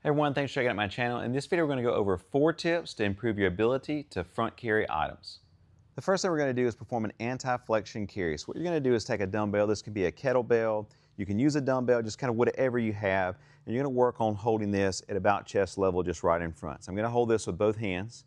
Hey everyone, thanks for checking out my channel. In this video, we're going to go over 4 tips to improve your ability to front carry items. The first thing we're going to do is perform an anti-flexion carry. So what you're going to do is take a dumbbell. This can be a kettlebell. You can use a dumbbell, just kind of whatever you have. And you're going to work on holding this at about chest level, just right in front. So I'm going to hold this with both hands.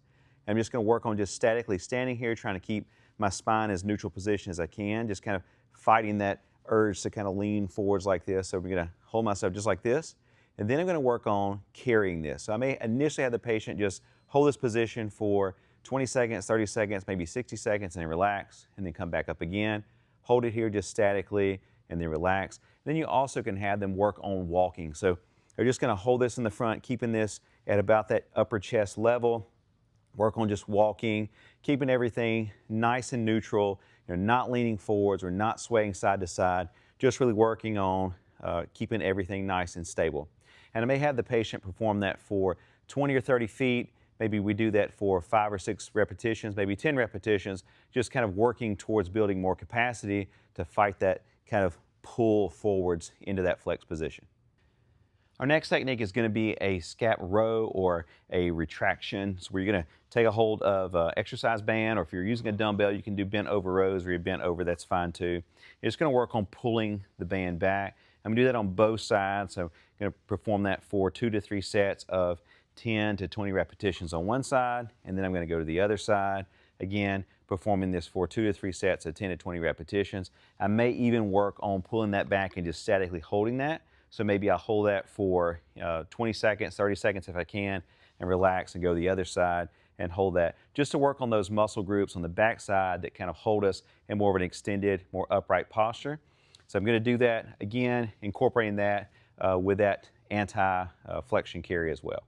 I'm just going to work on just statically standing here, trying to keep my spine as neutral position as I can, just kind of fighting that urge to kind of lean forwards like this. So I'm going to hold myself just like this. And then I'm going to work on carrying this. So I may initially have the patient just hold this position for 20 seconds, 30 seconds, maybe 60 seconds, and then relax, and then come back up again. Hold it here just statically, and then relax. Then you also can have them work on walking. So they're just going to hold this in the front, keeping this at about that upper chest level. Work on just walking, keeping everything nice and neutral. You're not leaning forwards or not swaying side to side. Just really working on keeping everything nice and stable. And I may have the patient perform that for 20 or 30 feet. Maybe we do that for 5 or 6 repetitions, maybe 10 repetitions, just kind of working towards building more capacity to fight that kind of pull forwards into that flex position. Our next technique is going to be a scap row or a retraction. So where you're going to take a hold of an exercise band, or if you're using a dumbbell, you can do bent over rows, or you're bent over, that's fine too. You're just going to work on pulling the band back. I'm going to do that on both sides. So I'm going to perform that for 2 to 3 sets of 10 to 20 repetitions on one side, and then I'm going to go to the other side. Again, performing this for 2 to 3 sets of 10 to 20 repetitions. I may even work on pulling that back and just statically holding that. So maybe I'll hold that for 20 seconds, 30 seconds if I can, and relax and go to the other side and hold that, just to work on those muscle groups on the back side that kind of hold us in more of an extended, more upright posture. So I'm going to do that again, incorporating that with that anti-flexion carry as well.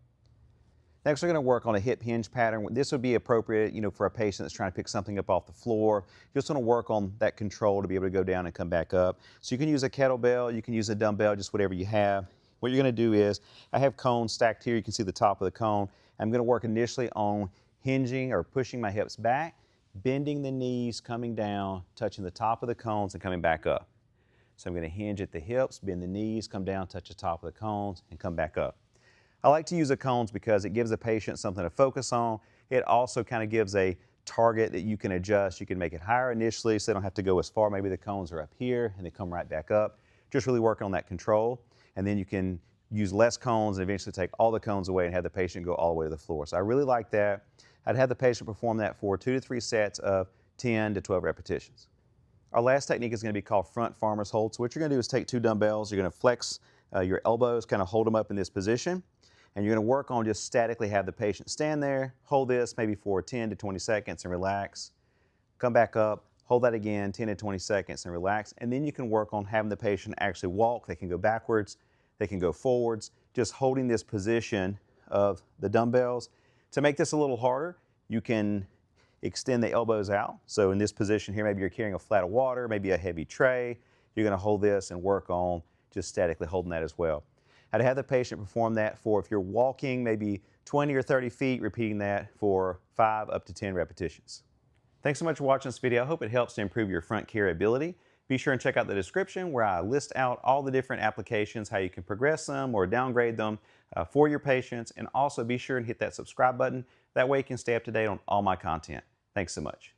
Next, we're going to work on a hip hinge pattern. This would be appropriate, for a patient that's trying to pick something up off the floor. You just want to work on that control to be able to go down and come back up. So you can use a kettlebell, you can use a dumbbell, just whatever you have. What you're going to do is, I have cones stacked here. You can see the top of the cone. I'm going to work initially on hinging or pushing my hips back, bending the knees, coming down, touching the top of the cones, and coming back up. So I'm going to hinge at the hips, bend the knees, come down, touch the top of the cones, and come back up. I like to use the cones because it gives the patient something to focus on. It also kind of gives a target that you can adjust. You can make it higher initially so they don't have to go as far. Maybe the cones are up here and they come right back up. Just really working on that control. And then you can use less cones and eventually take all the cones away and have the patient go all the way to the floor. So I really like that. I'd have the patient perform that for 2 to 3 sets of 10 to 12 repetitions. Our last technique is going to be called front farmer's hold. So what you're going to do is take 2 dumbbells. You're going to flex your elbows, kind of hold them up in this position. And you're going to work on just statically have the patient stand there, hold this maybe for 10 to 20 seconds and relax. Come back up, hold that again, 10 to 20 seconds and relax. And then you can work on having the patient actually walk. They can go backwards, they can go forwards, just holding this position of the dumbbells. To make this a little harder, you can extend the elbows out. So in this position here, maybe you're carrying a flat of water, maybe a heavy tray. You're going to hold this and work on just statically holding that as well. I'd have the patient perform that for, if you're walking, maybe 20 or 30 feet, repeating that for 5 up to 10 repetitions. Thanks so much for watching this video. I hope it helps to improve your front carry ability. Be sure and check out the description where I list out all the different applications, how you can progress them or downgrade them for your patients. And also be sure and hit that subscribe button. That way you can stay up to date on all my content. Thanks so much.